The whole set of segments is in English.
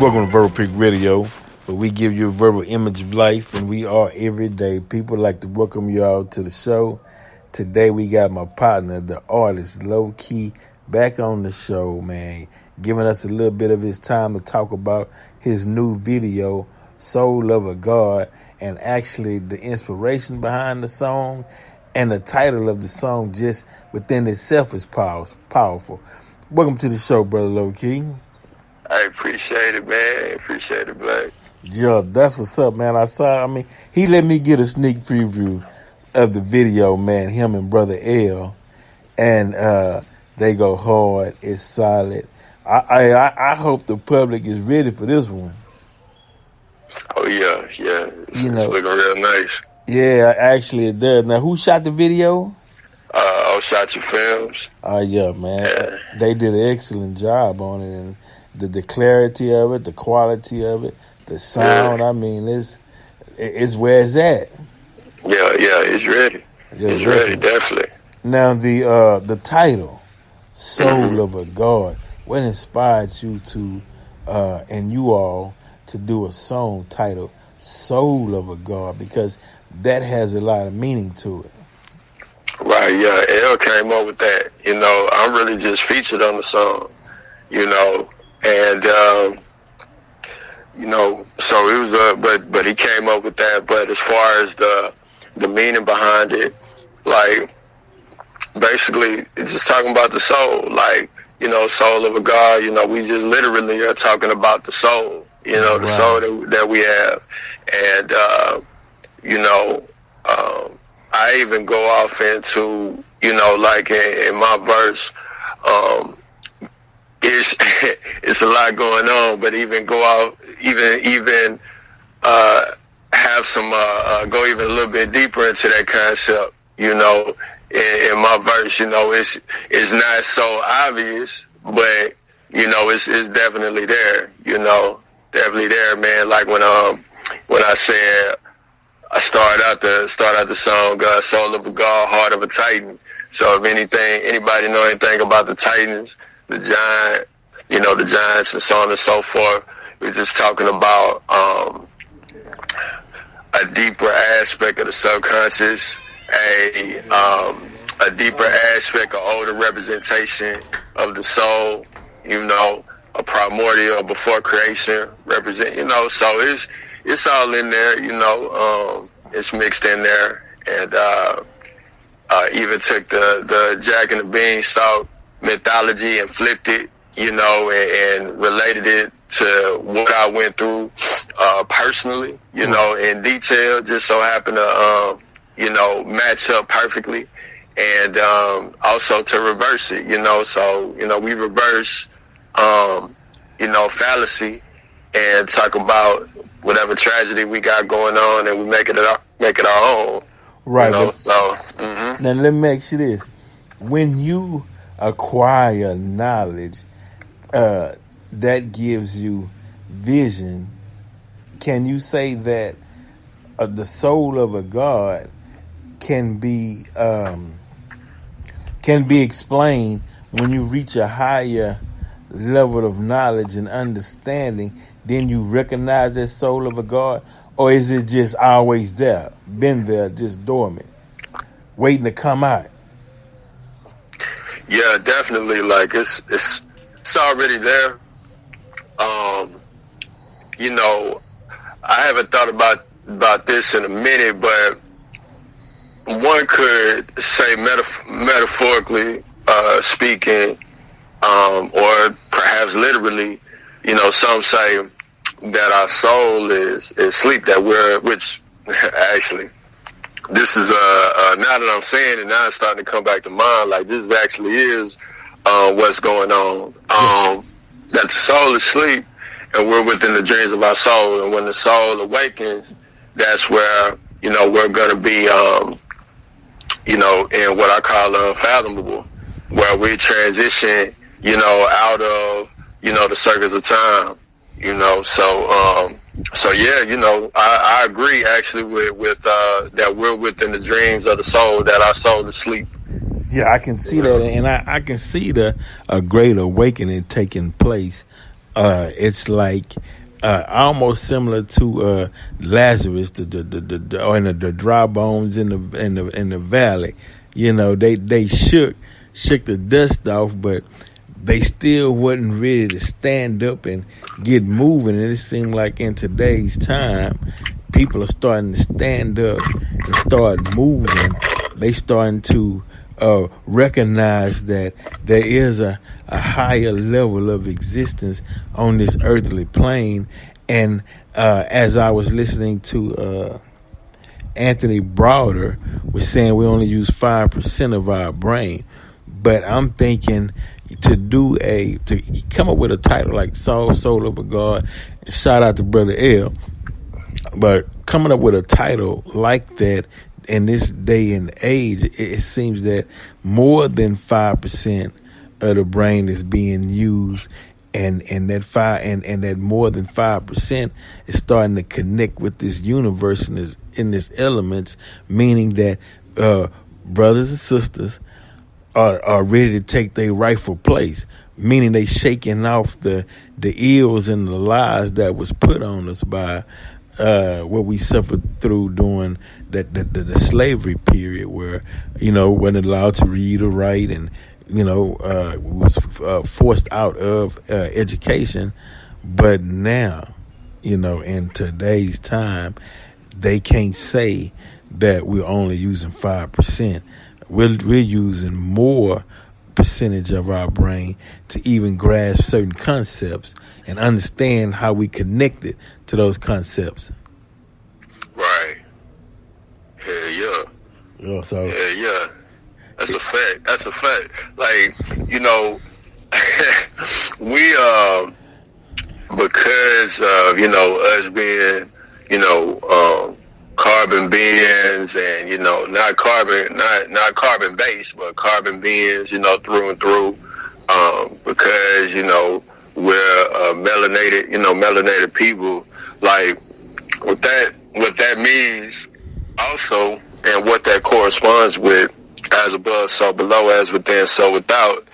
Welcome to Verbal Peak Radio, where we give you a verbal image of life, and we are everyday people. Like to welcome you all to the show. Today we got my partner, the artist Low Key, back on the show, man, giving us a little bit of his time to talk about his new video, Soul of a God, and actually the inspiration behind the song and the title of the song just within itself is powerful. Welcome to the show, Brother Low Key. I appreciate it, man. Appreciate it, Black. Yeah, that's what's up, man. He let me get a sneak preview of the video, man, him and Brother L. And they go hard. It's solid. I hope the public is ready for this one. Oh, yeah. It's looking real nice. Yeah, actually it does. Now, who shot the video? Shot Your Films. Yeah, man. Yeah. They did an excellent job on it. And the clarity of it, the quality of it, the sound. Yeah. I mean, it's where it's at. Yeah, it's ready. Yeah, it's ready, definitely. Now the title, Soul of a God. What inspired you to and you all to do a song titled Soul of a God? Because that has a lot of meaning to it. Right, yeah. L came up with that. I'm really just featured on the song, and so it was but he came up with that. But as far as the meaning behind it, like basically it's just talking about the soul, like soul of a God. We just literally are talking about the soul, the soul that we have, and I even go off into like in my verse. It's a lot going on, but even go out, even have some go even a little bit deeper into that concept. In my verse, it's not so obvious, but it's definitely there. Definitely there, man. Like when I said I start out the song, Soul of a God, Heart of a Titan. So if anybody know anything about the Titans, the giant, the giants and so on and so forth, we're just talking about a deeper aspect of the subconscious, a deeper aspect, an older representation of the soul, a primordial before creation represent, so it's all in there, it's mixed in there, and even took the Jack and the Beanstalk mythology and flipped it, and related it to what I went through personally, in detail, just so happened to, match up perfectly, and also to reverse it, so, we reverse, fallacy and talk about whatever tragedy we got going on, and we make it our own. Right. Now let me ask you this: when you acquire knowledge, that gives you vision. Can you say that the soul of a God can be explained when you reach a higher level of knowledge and understanding? Then you recognize that soul of a God, or is it just always there, been there, just dormant, waiting to come out? Yeah, definitely. Like it's already there. I haven't thought about this in a minute, but one could say metaphorically speaking, or perhaps literally. Some say that our soul is sleep, which actually, this is now that I'm saying it, now it's starting to come back to mind, like this actually is what's going on. That the soul is sleep, and we're within the dreams of our soul, and when the soul awakens, that's where, we're going to be, in what I call unfathomable, where we transition, out of, the circuits of time, so yeah, I agree actually with that we're within the dreams of the soul, that our soul is asleep. Yeah, I can see that, and I can see a great awakening taking place It's like almost similar to Lazarus, the dry bones in the valley. You know, they shook the dust off, but they still wasn't ready to stand up and get moving. And it seemed like in today's time, people are starting to stand up and start moving. They starting to recognize that there is a higher level of existence on this earthly plane. And as I was listening to Anthony Browder was saying we only use 5% of our brain. But I'm thinking to come up with a title like Soul of a God, and shout out to Brother L. But coming up with a title like that in this day and age, it seems that more than 5% of the brain is being used, and that more than 5% is starting to connect with this universe and this elements, meaning that brothers and sisters are ready to take their rightful place, meaning they shaking off the ills and the lies that was put on us by what we suffered through during the slavery period, where wasn't allowed to read or write, and was forced out of education. But now, in today's time, they can't say that we're only using 5%. We're using more percentage of our brain to even grasp certain concepts and understand how we connected to those concepts. Right. Hell yeah. Hell yeah. That's a fact. That's a fact. Like, we because of us being carbon beings, and not carbon based, but carbon beings, through and through, because we're melanated people. Like, what that means also, and what that corresponds with, as above so below, as within so without,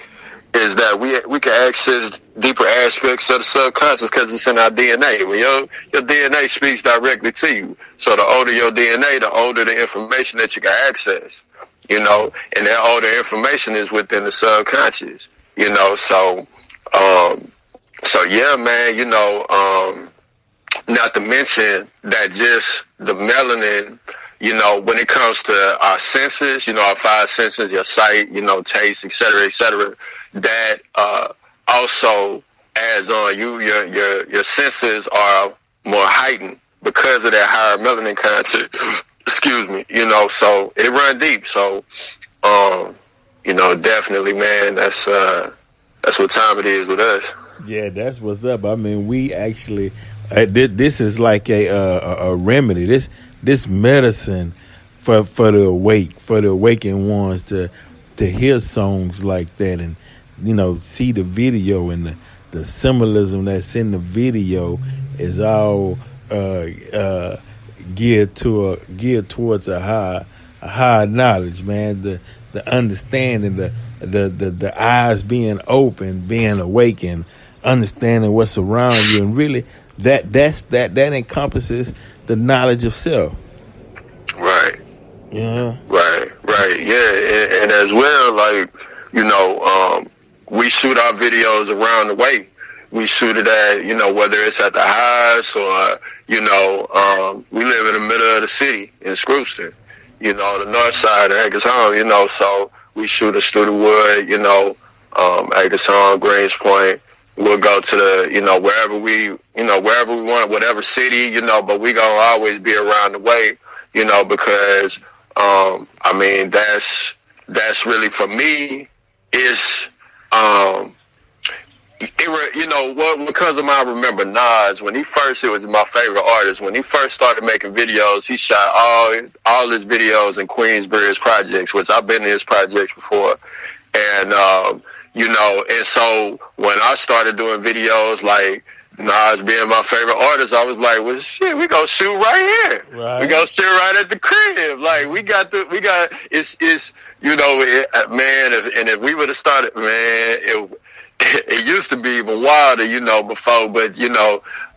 is that we can access deeper aspects of the subconscious because it's in our DNA. When your DNA speaks directly to you. So the older your DNA, the older the information that you can access, and that older information is within the subconscious, so yeah, man, not to mention that just the melanin, when it comes to our senses, our 5 senses, your sight, taste, et cetera, that also adds on. Your senses are more heightened because of that higher melanin content. Excuse me, so it run deep. So, definitely, man, that's what time it is with us. Yeah, that's what's up. I mean, we actually, this is like a remedy. This medicine for the awakened ones to hear songs like that, and see the video, and the symbolism that's in the video is all geared towards a high knowledge, man. The understanding, the eyes being open, being awakened, understanding what's around you, and really that encompasses the knowledge of self. Right. Yeah. Right. Yeah, and as well, like, we shoot our videos around the way. We shoot it at, whether it's at the house or, we live in the middle of the city in Screwston, the north side of Hagerstown, so we shoot at Studewood, Hagerstown, Greens Point. We'll go to the, wherever we want, whatever city, but we gonna always be around the way, because, that's really, for me, is, because of I remember Nas, when he first, it was my favorite artist, when he first started making videos, he shot all his videos in Queensbridge projects, which I've been in his projects before. And, and so when I started doing videos, like Nas being my favorite artist, I was like, well, shit, we gonna shoot right here. Right. We gonna shoot right at the crib. Like, it's man, if we would have started, man, it used to be even wilder, before, but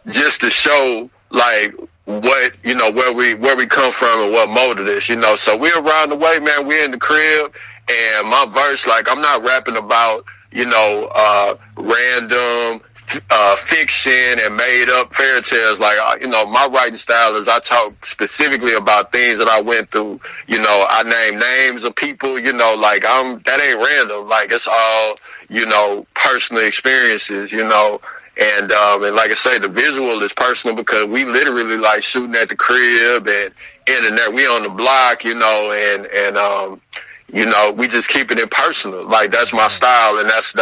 just to show like what where we come from and what molded us, So we're around the way, man. We're in the crib, and my verse, like, I'm not rapping about random fiction and made up fairy tales. Like, my writing style is I talk specifically about things that I went through. I name names of people. Like, that ain't random. Like, it's all personal experiences. And like I say, the visual is personal because we literally like shooting at the crib and internet. We on the block, and we just keep it personal. Like, that's my style, and that's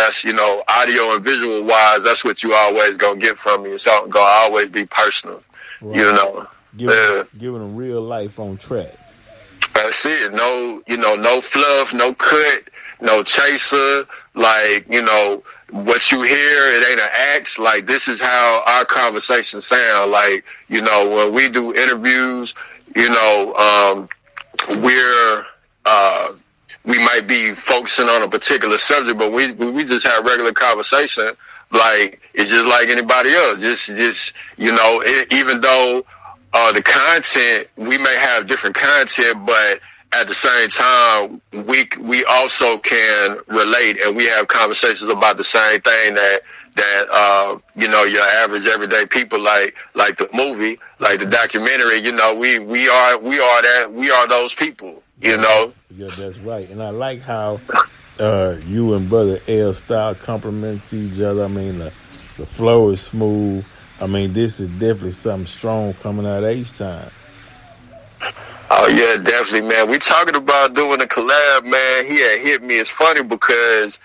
audio and visual wise, that's what you always gonna get from me. It's gonna always be personal, right. Giving them real life on tracks. That's it. No, no fluff, no cut, no chaser. Like, what you hear, it ain't an act. Like, this is how our conversations sound. Like, when we do interviews, we might be focusing on a particular subject, but we just have regular conversation. Like, it's just like anybody else. Just even though the content, we may have different content, but at the same time, we also can relate, and we have conversations about the same thing that your average everyday people like the movie, like the documentary. We are those people. Yeah, that's right. And I like how you and Brother L style complements each other. I mean, the flow is smooth. I mean, this is definitely something strong coming out of H-Time. Oh, yeah, definitely, man. We talking about doing a collab, man. He had hit me. It's funny because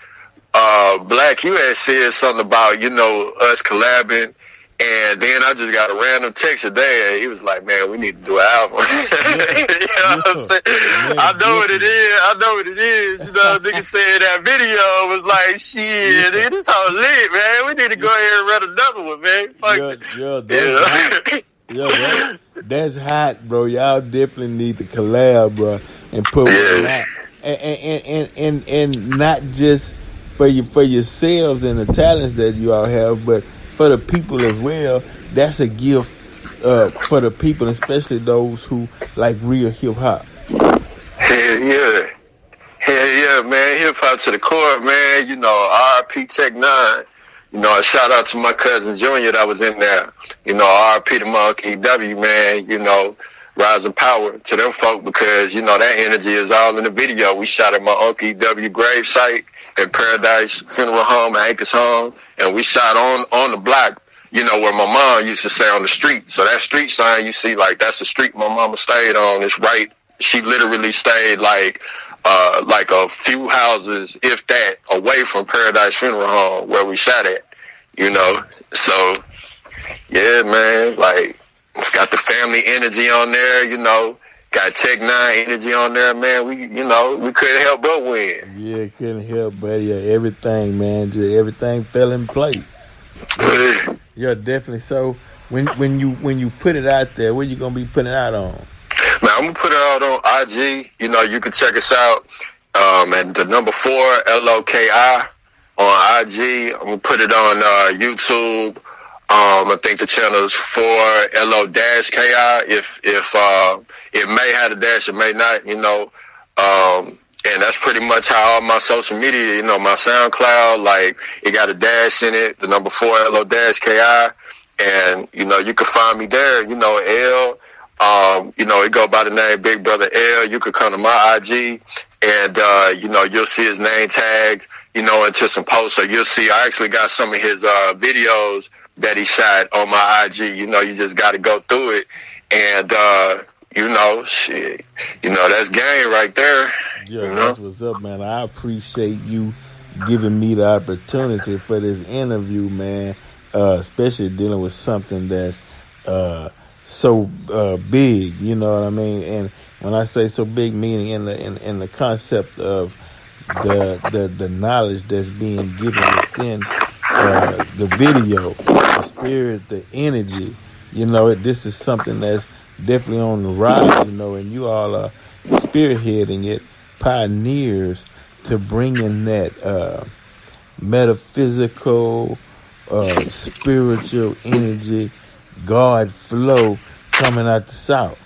Black, you had said something about, us collabing. And then I just got a random text today, and he was like, "Man, we need to do an album." What I'm saying? Man, I know what it is. Nigga said that video was like, "Shit, nigga, this all lit, man. We need to go ahead and run another one, man." Fuck hot. That's hot, bro. Y'all definitely need to collab, bro, and put one out. And not just for yourselves and the talents that you all have, but for the people as well. That's a gift for the people, especially those who like real hip hop. Hell yeah, man. Hip hop to the core, man. R.I.P. Tech 9. A shout out to my cousin Junior that was in there. R.I.P. to my Uncle E.W., man. Rising power to them folk because, that energy is all in the video. We shot at my Uncle E.W. grave site at Paradise Funeral Home at Anchor's Home. And we shot on the block, where my mom used to stay on the street. So that street sign you see, like, that's the street my mama stayed on. It's right. She literally stayed like a few houses, if that, away from Paradise Funeral Home where we shot at, So, yeah, man, like, got the family energy on there, got Tech 9 energy on there, man. We couldn't help but win. Yeah, couldn't help but everything, man. Just everything fell in place. Yeah, definitely. So when you put it out there, what you gonna be putting it out on? Man, I'm gonna put it out on IG. You can check us out at the number 4 LOKI on IG. I'm gonna put it on YouTube. I think the channel is 4 LO-KI. If it may have a dash, it may not, and that's pretty much how all my social media, my SoundCloud, like, it got a dash in it, the number 4 LO-KI, and, you can find me there, L, it go by the name Big Brother L. You could come to my IG, and, you'll see his name tagged, into some posts, so you'll see, I actually got some of his videos that he shot on my IG. You just got to go through it, and shit, that's game right there. Yeah, that's what's up, man. I appreciate you giving me the opportunity for this interview, man. Especially dealing with something that's so big, you know what I mean? And when I say so big, meaning in the concept of the knowledge that's being given within the video, the spirit, the energy, this is something that's definitely on the rise, and you all are spearheading it, pioneers to bringing that metaphysical, spiritual energy, God flow coming out the South.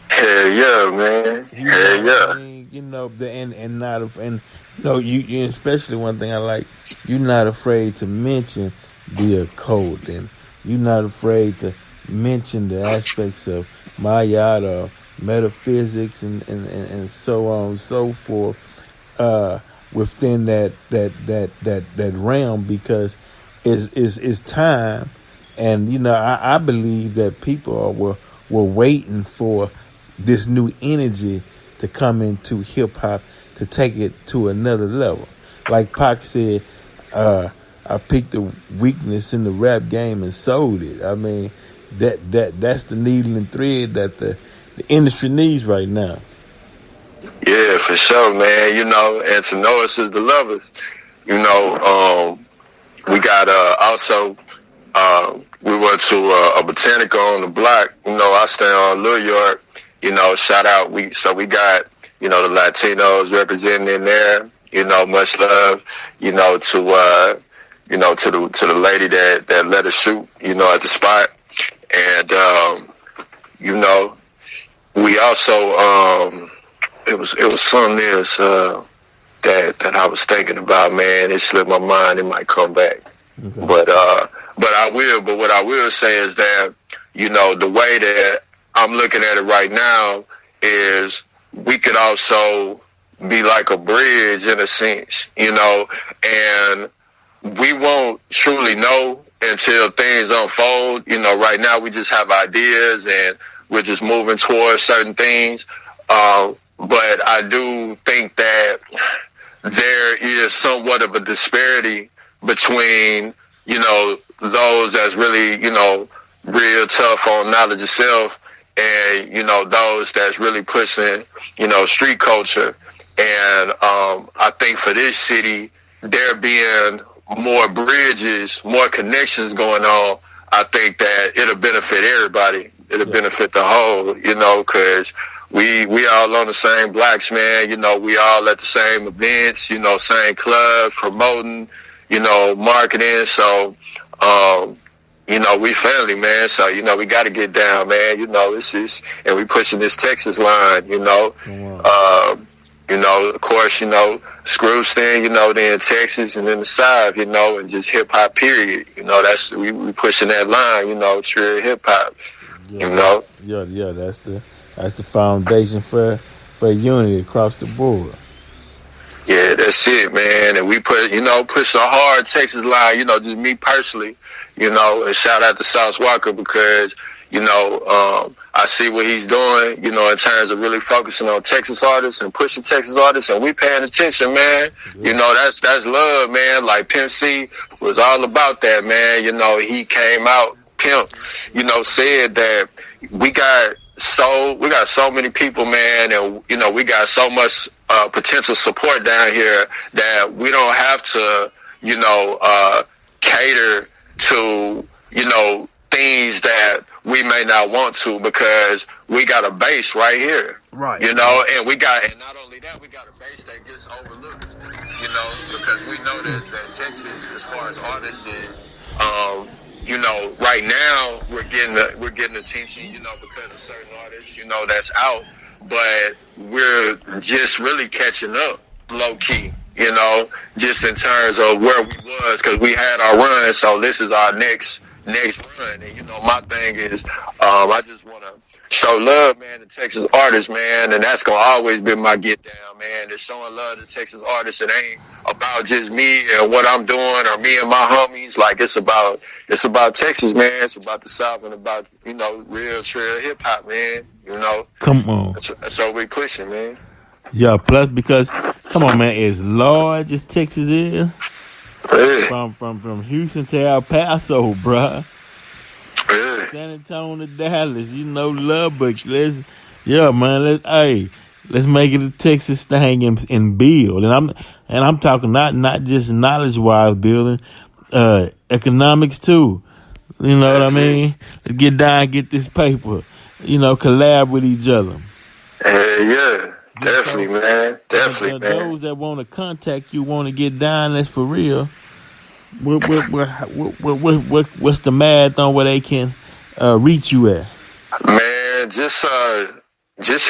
Hell yeah, man. You know Hell what I yeah. mean? You know the and not and you especially one thing I like, you're not afraid to mention the occult, and you're not afraid to mention the aspects of Mayada, metaphysics, and so on and so forth within that realm, because it's time. And I believe that people were waiting for this new energy to come into hip hop to take it to another level. Like Pac said, I picked the weakness in the rap game and sold it. I mean, that's the needle and thread that the industry needs right now. Yeah, for sure, man. And to know us as the lovers. We got also we went to a Botanica on the block. I stay on Little York. Shout out. We got the Latinos representing in there. Much love. To the lady that let us shoot. At the spot, and we also it was something else that I was thinking about, man. It slipped my mind. It might come back. Okay. But I will. But what I will say is that, the way that I'm looking at it right now is we could also be like a bridge in a sense, and we won't truly know until things unfold. Right now we just have ideas and we're just moving towards certain things. But I do think that there is somewhat of a disparity between, those that's really, real tough on knowledge itself and, those that's really pushing, street culture. And I think for this city, there being more bridges, more connections going on, I think that it'll benefit everybody. It'll benefit the whole, because we all on the same blocks, man. We all at the same events, same clubs, promoting, marketing. So, we family, man. So, we got to get down, man. And we pushing this Texas line, of course, Screw's thing, then Texas and then the South, and just hip hop period. That's, we pushing that line, true hip hop, Yeah, that's the foundation for unity across the board. Yeah, that's it, man. And we push a hard Texas line, just me personally, and shout out to Sauce Walker because, I see what he's doing, in terms of really focusing on Texas artists and pushing Texas artists, and we paying attention, man. Yeah. That's love, man. Like Pimp C was all about that, man. He came out, Pimp, said that we got so many people, man, and we got so much potential support down here that we don't have to, cater to, things that we may not want to, because we got a base right here. Right. And not only that, we got a base that gets overlooked, because we know that Texas, as far as artists is, right now we're getting attention, because of certain artists, that's out, but we're just really catching up low key, just in terms of where we was, because we had our run, so this is our next run. And my thing is, I just want to show love, man, to Texas artists, man, and that's gonna always be my get down, man. It's showing love to Texas artists. It ain't about just me and what I'm doing or me and my homies. Like it's about Texas, man. It's about the South and about real trail hip hop, man. Come on, that's what we pushing, man. Yeah, plus because come on, man, as large as Texas is, from Houston to El Paso, bruh. San Antonio to Dallas, Lubbock. Let's make it a Texas thing and build. And I'm talking not just knowledge wise building, economics too. You know what I mean? Let's get down, get this paper. Collab with each other. Yeah. Definitely, man. Definitely, man. Those that want to contact you, want to get down, that's for real. What's the math on where they can reach you at? Man, just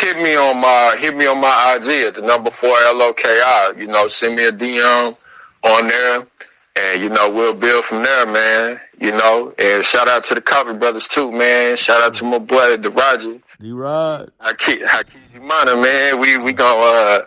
hit me on my IG at the number 4LOKI. You know, send me a DM on there, and you know we'll build from there, man. You know, and shout out to the Copy Brothers too, man. Shout out to my boy the Roger. D-Rod. Hakeem Minor, man. We gonna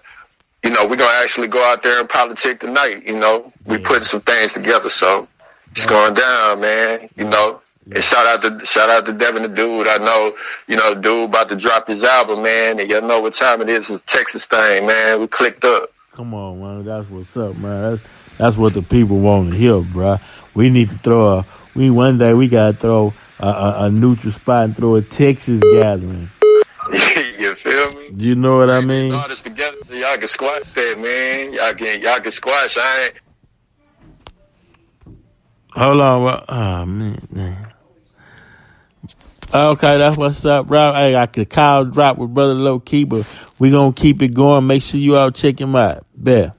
you know, we're gonna actually go out there and politic tonight, you know. We putting some things together, so it's going down, man. You know. And shout out to Devin the Dude. I know, you know, dude about to drop his album, man, and y'all know what time it is. It's a Texas thing, man. We clicked up. Come on, man. That's what's up, man. That's what the people want to hear, bro. We need to one day we gotta throw a neutral spot and throw a Texas gathering. You feel me? You know what I mean? All this together so y'all can squash that, man. Y'all can squash. Hold on, oh man. Okay, that's what's up, bro. Hey, I could call drop with Brother Low Key, but we gonna keep it going. Make sure you all check him out. Bet.